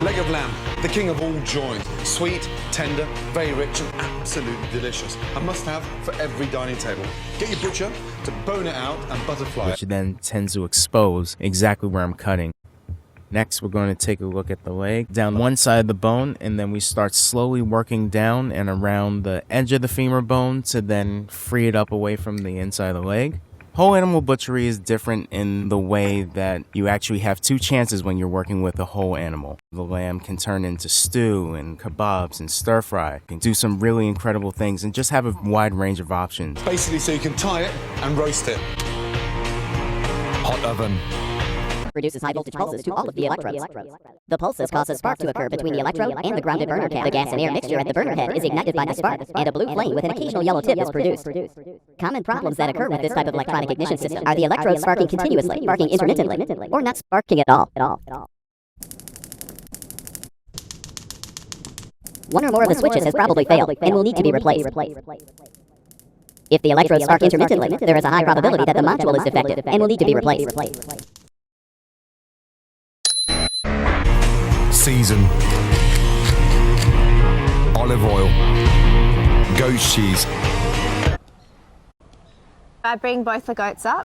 Leg of lamb, the king of all joints. Sweet, tender, very rich and absolutely delicious. A must-have for every dining table. Get your butcher to bone it out and butterfly it. Which then tends to expose exactly where I'm cutting. Next, we're going to take a look at the leg, down one side of the bone, and then we start slowly working down and around the edge of the femur bone to then free it up away from the inside of the leg. Whole animal butchery is different in the way that you actually have two chances when you're working with a whole animal. The lamb can turn into stew and kebabs and stir fry. You can do some really incredible things and just have a wide range of options. Basically so you can tie it and roast it. Hot oven. Produces high voltage pulses to all of the electrodes. The pulses cause a spark to occur between the electrode and the grounded burner cap. The gas and air mixture at the burner head is ignited by the spark, and a blue flame with an occasional yellow tip is produced. Common problems that occur with this type of electronic ignition system are the electrodes sparking continuously, sparking intermittently, or not sparking at all. One or more of the switches has probably failed and will need to be replaced. If the electrodes spark intermittently, there is a high probability that the module is defective and will need to be replaced. Season. Olive oil. Goat cheese. I bring both the goats up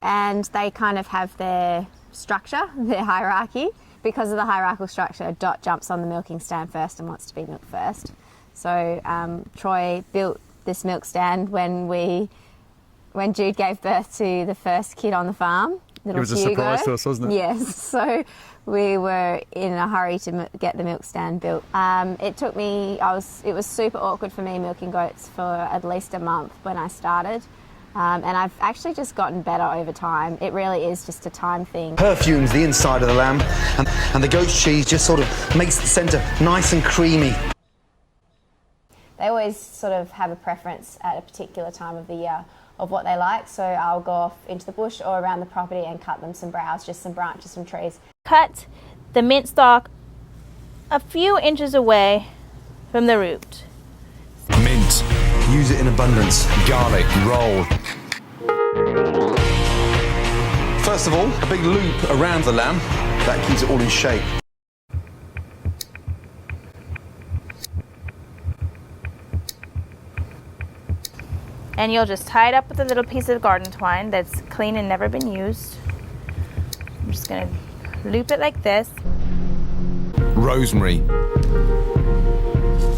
and they kind of have their structure, their hierarchy. Because of the hierarchical structure, Dot jumps on the milking stand first and wants to be milked first. So Troy built this milk stand when Jude gave birth to the first kid on the farm. It was a surprise to us, wasn't it? Yes, so we were in a hurry to get the milk stand built. It was super awkward for me milking goats for at least a month when I started. And I've actually just gotten better over time. It really is just a time thing. Perfumes the inside of the lamb, and the goat cheese just sort of makes the centre nice and creamy. They always sort of have a preference at a particular time of the year of what they like, so I'll go off into the bush or around the property and cut them some browse, just some branches, some trees. Cut the mint stalk a few inches away from the root. Mint. Use it in abundance. Garlic. Roll. First of all, a big loop around the lamb. That keeps it all in shape. And you'll just tie it up with a little piece of garden twine that's clean and never been used. I'm just gonna loop it like this. Rosemary.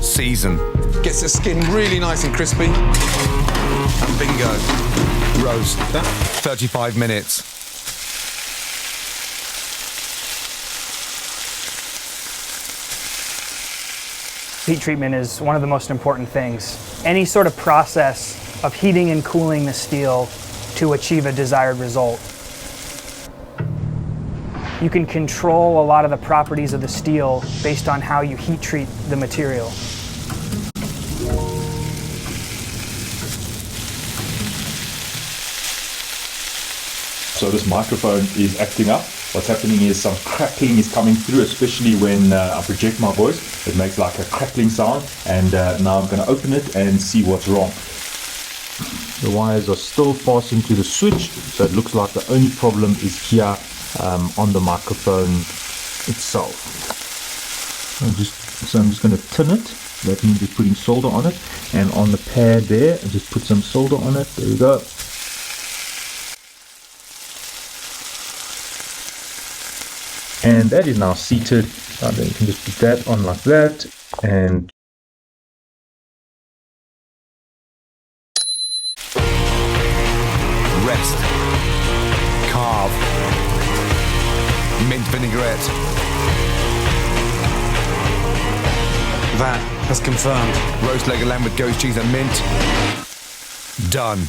Season. Gets the skin really nice and crispy. And bingo. Roast. 35 minutes. Heat treatment is one of the most important things. Any sort of process of heating and cooling the steel to achieve a desired result. You can control a lot of the properties of the steel based on how you heat treat the material. So this microphone is acting up. What's happening is some crackling is coming through, especially when I project my voice. It makes like a crackling sound, and now I'm going to open it and see what's wrong. The wires are still fastened to the switch, so it looks like the only problem is here on the microphone itself. I'm just going to tin it. That means we're putting solder on it, and on the pad there, I just put some solder on it. There we go. And that is now seated. Then you can just put that on like that, and Rest. Carve. Mint vinaigrette. That has confirmed. Roast leg of lamb with goat cheese and mint. Done.